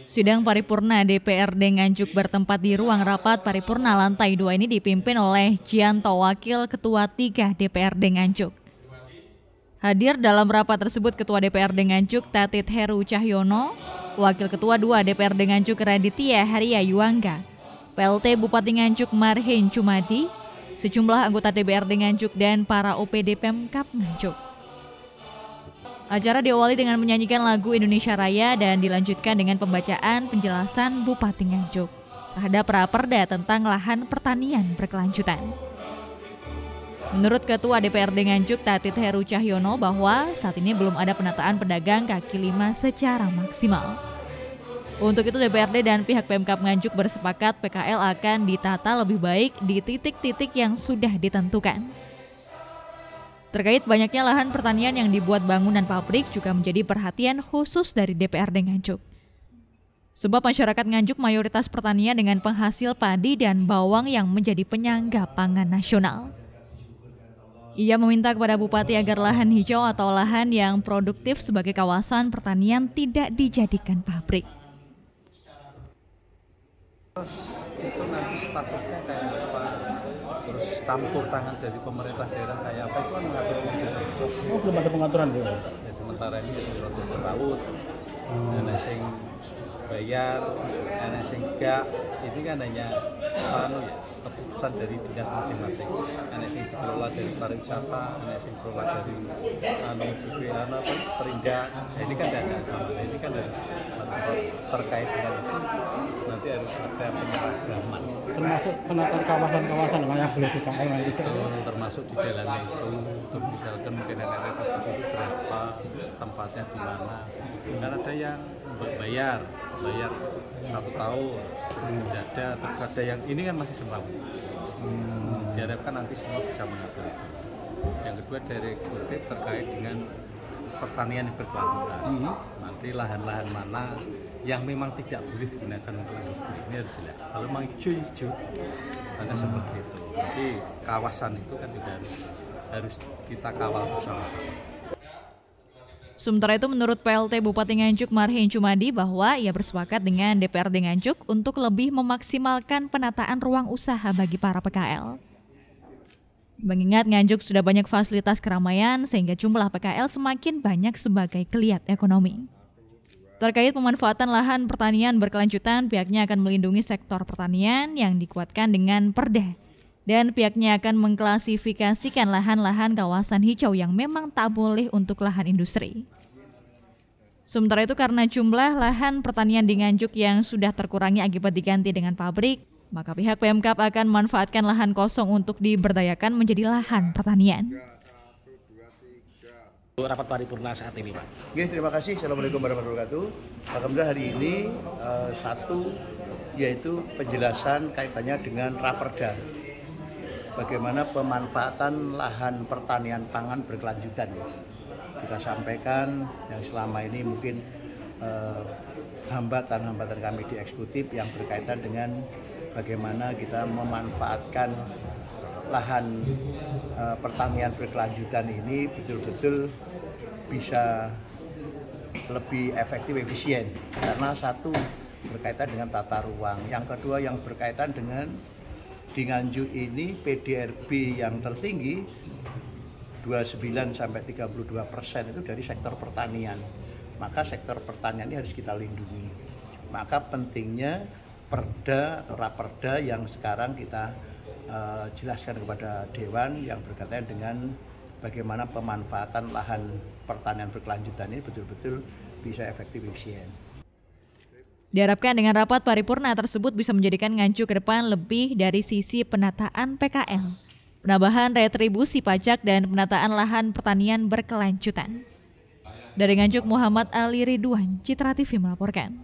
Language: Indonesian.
Sidang paripurna DPRD Nganjuk bertempat di ruang rapat paripurna lantai 2 ini dipimpin oleh Gianto, Wakil Ketua 3 DPRD Nganjuk. Hadir dalam rapat tersebut Ketua DPRD Nganjuk Tatit Heru Cahyono, Wakil Ketua 2 DPRD Nganjuk Raditya Haria Yuangga, PLT Bupati Nganjuk Marhen Cumadi, sejumlah anggota DPRD Nganjuk dan para OPD Pemkab Nganjuk. Acara diawali dengan menyanyikan lagu Indonesia Raya dan dilanjutkan dengan pembacaan penjelasan Bupati Nganjuk terhadap Raperda tentang lahan pertanian berkelanjutan. Menurut Ketua DPRD Nganjuk Tatit Heru Cahyono bahwa saat ini belum ada penataan pedagang kaki lima secara maksimal. Untuk itu DPRD dan pihak Pemkab Nganjuk bersepakat PKL akan ditata lebih baik di titik-titik yang sudah ditentukan. Terkait banyaknya lahan pertanian yang dibuat bangunan pabrik juga menjadi perhatian khusus dari DPRD Nganjuk. Sebab masyarakat Nganjuk mayoritas pertanian dengan penghasil padi dan bawang yang menjadi penyangga pangan nasional. Ia meminta kepada Bupati agar lahan hijau atau lahan yang produktif sebagai kawasan pertanian tidak dijadikan pabrik. Itu nanti statusnya kayak apa, terus campur tangan dari pemerintah daerah kayak apa, itu kan mengatur itu. Oh, belum ada pengaturan ya? Ya sementara ini sudah seraut, ada yang bayar, ada yang enggak, itu kan hanya keputusan dari dinas masing-masing. Ada yang dikelola dari pariwisata, ada yang dikelola dari Perindah. Ini kan ada, ini kan harus terkait dengan itu. Nanti harus ada penyeragaman. Termasuk penataan kawasan-kawasan yang boleh PKL yang tidak. Termasuk di dalamnya itu, untuk misalkan mungkin ada itu berapa, tempatnya di mana. Kan ada yang bayar 1 tahun, tidak ada, terus ada yang ini kan masih sembako. Diharapkan nanti semua bisa mengatur itu. Yang kedua dari eksekutif terkait dengan pertanian yang berkelanjutan. Nanti lahan-lahan mana yang memang tidak boleh digunakan untuk industri, ini harus jelas. Kalau memang hijau, maka seperti itu. Jadi kawasan itu kan juga harus kita kawal bersama-sama. Sementara itu menurut PLT Bupati Nganjuk Marhen Cumadi bahwa ia bersepakat dengan DPRD Nganjuk untuk lebih memaksimalkan penataan ruang usaha bagi para PKL. Mengingat Nganjuk sudah banyak fasilitas keramaian sehingga jumlah PKL semakin banyak sebagai geliat ekonomi. Terkait pemanfaatan lahan pertanian berkelanjutan, pihaknya akan melindungi sektor pertanian yang dikuatkan dengan perda. Dan pihaknya akan mengklasifikasikan lahan-lahan kawasan hijau yang memang tak boleh untuk lahan industri. Sementara itu karena jumlah lahan pertanian di Nganjuk yang sudah terkurangi akibat diganti dengan pabrik, maka pihak Pemkab akan memanfaatkan lahan kosong untuk diberdayakan menjadi lahan pertanian. Rapat paripurna saat ini, Pak. Oke, terima kasih. Assalamualaikum warahmatullahi wabarakatuh. Alhamdulillah hari ini satu yaitu penjelasan kaitannya dengan Raperda. Bagaimana pemanfaatan lahan pertanian pangan berkelanjutan. Kita sampaikan yang selama ini mungkin hambatan-hambatan kami di eksekutif yang berkaitan dengan bagaimana kita memanfaatkan lahan pertanian berkelanjutan ini betul-betul bisa lebih efektif, efisien. Karena satu berkaitan dengan tata ruang, yang kedua yang berkaitan dengan di Nganjuk ini PDRB yang tertinggi 29-32% itu dari sektor pertanian. Maka sektor pertanian ini harus kita lindungi. Maka pentingnya perda atau raperda yang sekarang kita jelaskan kepada Dewan yang berkaitan dengan bagaimana pemanfaatan lahan pertanian berkelanjutan ini betul-betul bisa efektif, efisien. Diharapkan dengan rapat paripurna tersebut bisa menjadikan Nganjuk ke depan lebih dari sisi penataan PKL, penambahan retribusi pajak dan penataan lahan pertanian berkelanjutan. Dari Nganjuk, Muhammad Ali Ridwan, Citra TV melaporkan.